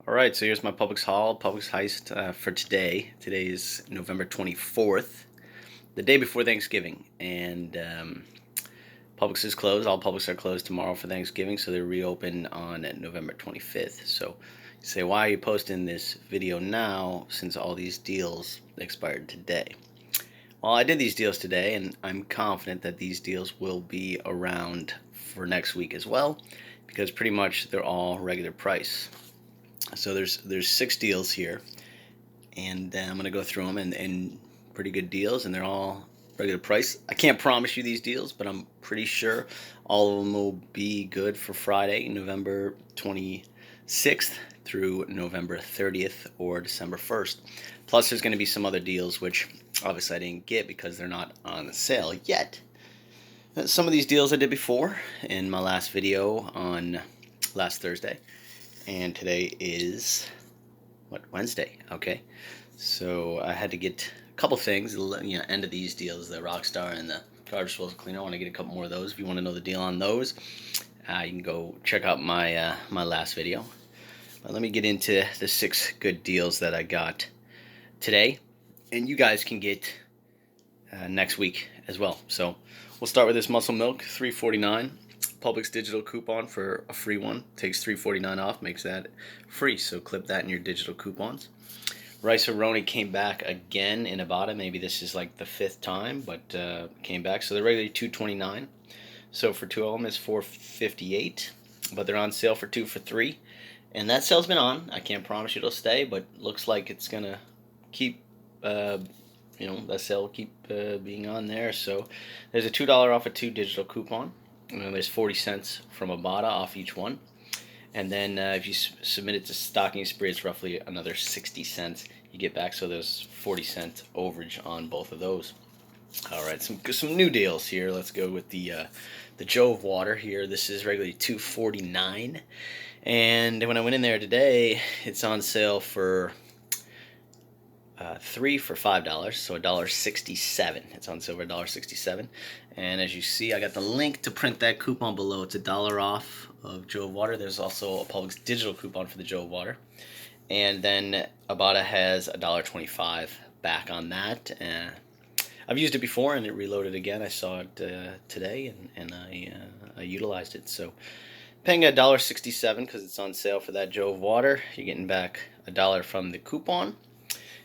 Alright, so here's my Publix haul, Publix heist for today. Today is November 24th, the day before Thanksgiving. And Publix is closed. All Publix are closed tomorrow for Thanksgiving, so they reopen on November 25th. So you say, why are you posting this video now since all these deals expired today? Well, I did these deals today, and I'm confident that these deals will be around for next week as well, because pretty much they're all regular price. So there's 6 deals here, and I'm gonna go through them, and pretty good deals, and they're all regular price. I can't promise you these deals, but I'm pretty sure all of them will be good for Friday, November 26th through November 30th or December 1st. Plus there's going to be some other deals which obviously I didn't get because they're not on sale yet. Some of these deals I did before in my last video on last Thursday. And today is, Wednesday, okay? So I had to get a couple things, end of these deals, the Rockstar and the garbage disposal cleaner. I want to get a couple more of those. If you want to know the deal on those, you can go check out my my last video. But let me get into the 6 good deals that I got today, and you guys can get next week as well. So we'll start with this muscle milk, $3.49. Publix digital coupon for a free one. Takes $3.49 off, makes that free. So clip that in your digital coupons. Rice Roni came back again in Ibotta. Maybe this is like the 5th time, but came back. So they're regularly $2.29. So for 2 of them it's $4.58, but they're on sale for 2 for $3. And that sale's been on. I can't promise you it'll stay, but looks like it's gonna keep. That sale will keep being on there. So there's a $2 off a 2 digital coupon. There's 40 cents from Ibotta off each one. And then if you submit it to Stocking Spree, it's roughly another 60 cents you get back. So there's 40 cent overage on both of those. All right, some new deals here. Let's go with the Jove water here. This is regularly $2.49. And when I went in there today, it's on sale for 3 for $5, so $1.67. It's on sale for $1.67. And as you see, I got the link to print that coupon below. It's $1 off of Jove water. There's also a Publix digital coupon for the Jove water. And then Ibotta has $1.25 back on that. I've used it before and it reloaded again. I saw it today and I utilized it. So paying $1.67 because it's on sale for that Jove water. You're getting back $1 from the coupon.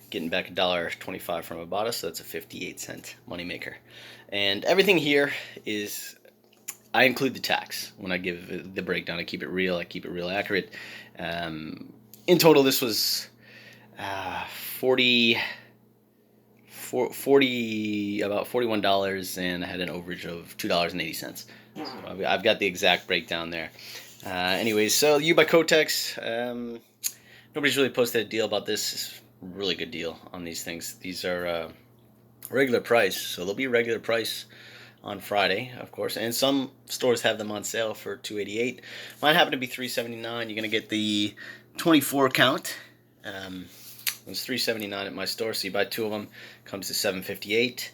Getting back $1.25 from Ibotta, so that's a 58-cent moneymaker. And everything here is, I include the tax when I give the breakdown. I keep it real. I keep it real accurate. In total, this was about $41, and I had an overage of $2.80. So I've got the exact breakdown there. Anyways, so you buy Kotex. Nobody's really posted a deal about this. Really good deal on these things. These are regular price, so they'll be regular price on Friday, of course, and some stores have them on sale for $2.88. Mine happen to be $3.79. You're gonna get the 24 count. It's $3.79 at my store, so you buy 2 of them, comes to $7.58.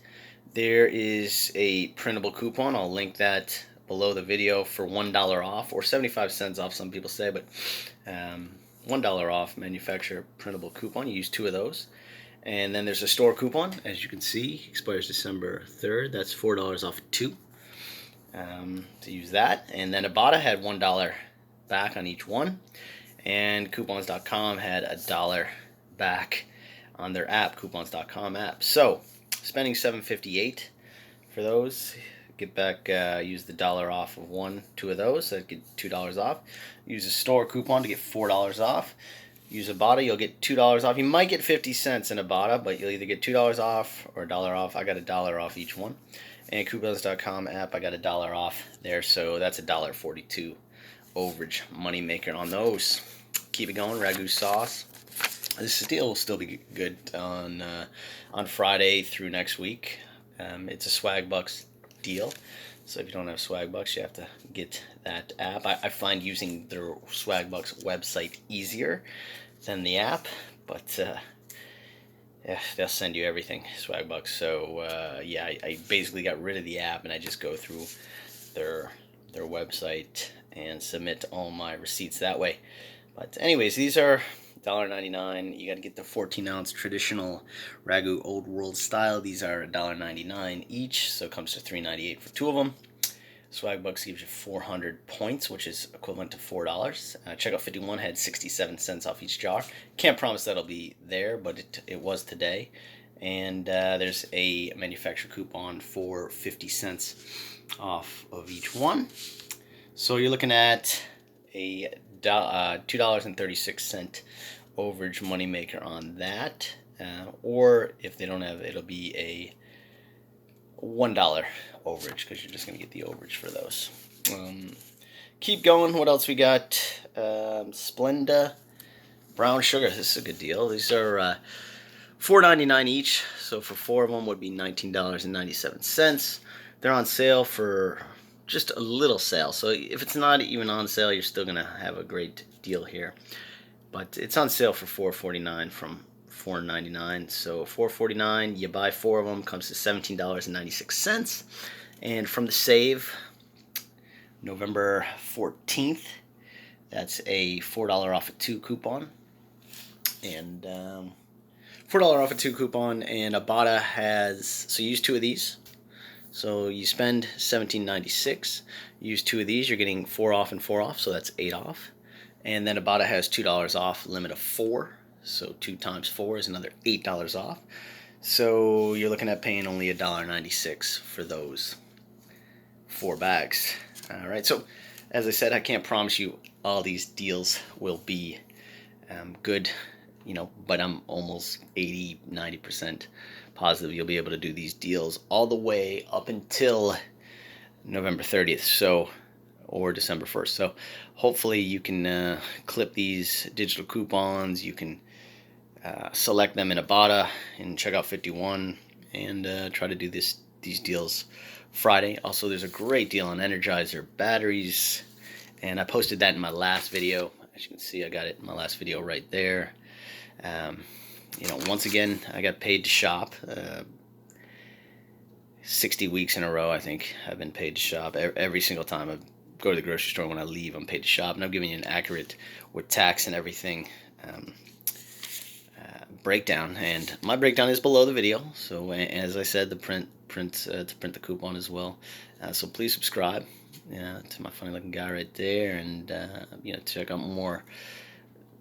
There is a printable coupon. I'll link that below the video for $1 off, or 75 cents off, some people say, but $1 off manufacturer printable coupon. You use 2 of those. And then there's a store coupon, as you can see, expires December 3rd. That's $4 off 2 to use that. And then Ibotta had $1 back on each one. And coupons.com had $1 back on their app, coupons.com app. So spending $7.58 for those, get back, use the $1 off of 2 of those, so get $2 off. Use a store coupon to get $4 off. Use Ibotta, you'll get $2 off. You might get 50 cents in Ibotta, but you'll either get $2 off or $1 off. I got $1 off each one. And coupons.com app, I got $1 off there, so that's $1.42 overage moneymaker on those. Keep it going, Ragu sauce. This deal will still be good on Friday through next week. It's a Swag Bucks deal, so if you don't have Swag Bucks, you have to get that app. I find using their Swag Bucks website easier than the app, but yeah, they'll send you everything, Swag Bucks. So yeah, I basically got rid of the app and I just go through their website and submit all my receipts that way. But anyways, these are $1.99. You got to get the 14-ounce traditional Ragu Old World style. These are $1.99 each, so it comes to $3.98 for 2 of them. Swagbucks gives you 400 points, which is equivalent to $4. Checkout 51 had 67 cents off each jar. Can't promise that'll be there, but it was today. And there's a manufacturer coupon for 50 cents off of each one. So you're looking at a $2.36 overage moneymaker on that. Or if they don't have it, it'll be a $1 overage, because you're just going to get the overage for those. Keep going. What else we got? Splenda brown sugar. This is a good deal. These are $4.99 each, so for 4 of them would be $19.97. They're on sale for just a little sale, so if it's not even on sale, you're still gonna have a great deal here. But it's on sale for $4.49 from $4.99. So $4.49, you buy 4 of them, comes to $17.96. And from the save, November 14th, that's a $4 off of 2 coupon. And $4 off of 2 coupon, and Ibotta has, so you use 2 of these. So you spend $17.96, use 2 of these, you're getting 4 off and 4 off, so that's 8 off. And then Ibotta has $2 off, limit of 4. So 2 times 4 is another $8 off. So you're looking at paying only $1.96 for those 4 bags. All right. So as I said, I can't promise you all these deals will be good, but I'm almost 80-90% positive you'll be able to do these deals all the way up until November 30th. Or December 1st. So hopefully you can clip these digital coupons. You can select them in Ibotta and checkout 51 and try to do these deals Friday. Also, there's a great deal on Energizer batteries, and I posted that in my last video. As you can see, I got it in my last video right there. Once again, I got paid to shop. 60 weeks in a row, I think I've been paid to shop. Every single time I go to the grocery store, when I leave, I'm paid to shop, and I'm giving you an accurate, with tax and everything, breakdown. And my breakdown is below the video. So as I said, the print to print the coupon as well. So please subscribe to my funny looking guy right there, and check out more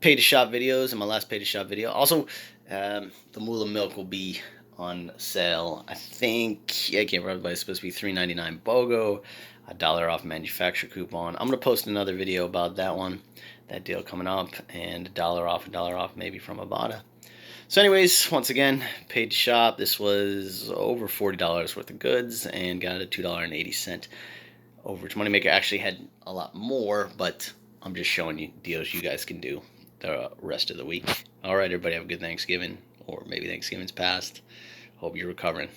pay to shop videos in my last pay to shop video. Also, the Moolah milk will be on sale. I think, I can't remember, but it's supposed to be $3.99 BOGO, $1 off manufacturer coupon. I'm gonna post another video about that deal coming up, and $1 off maybe from Ibotta. So anyways, once again, paid to shop. This was over $40 worth of goods, and got a $2.80 overage moneymaker. Actually had a lot more, but I'm just showing you deals you guys can do the rest of the week. All right, everybody, have a good Thanksgiving, or maybe Thanksgiving's past. Hope you're recovering.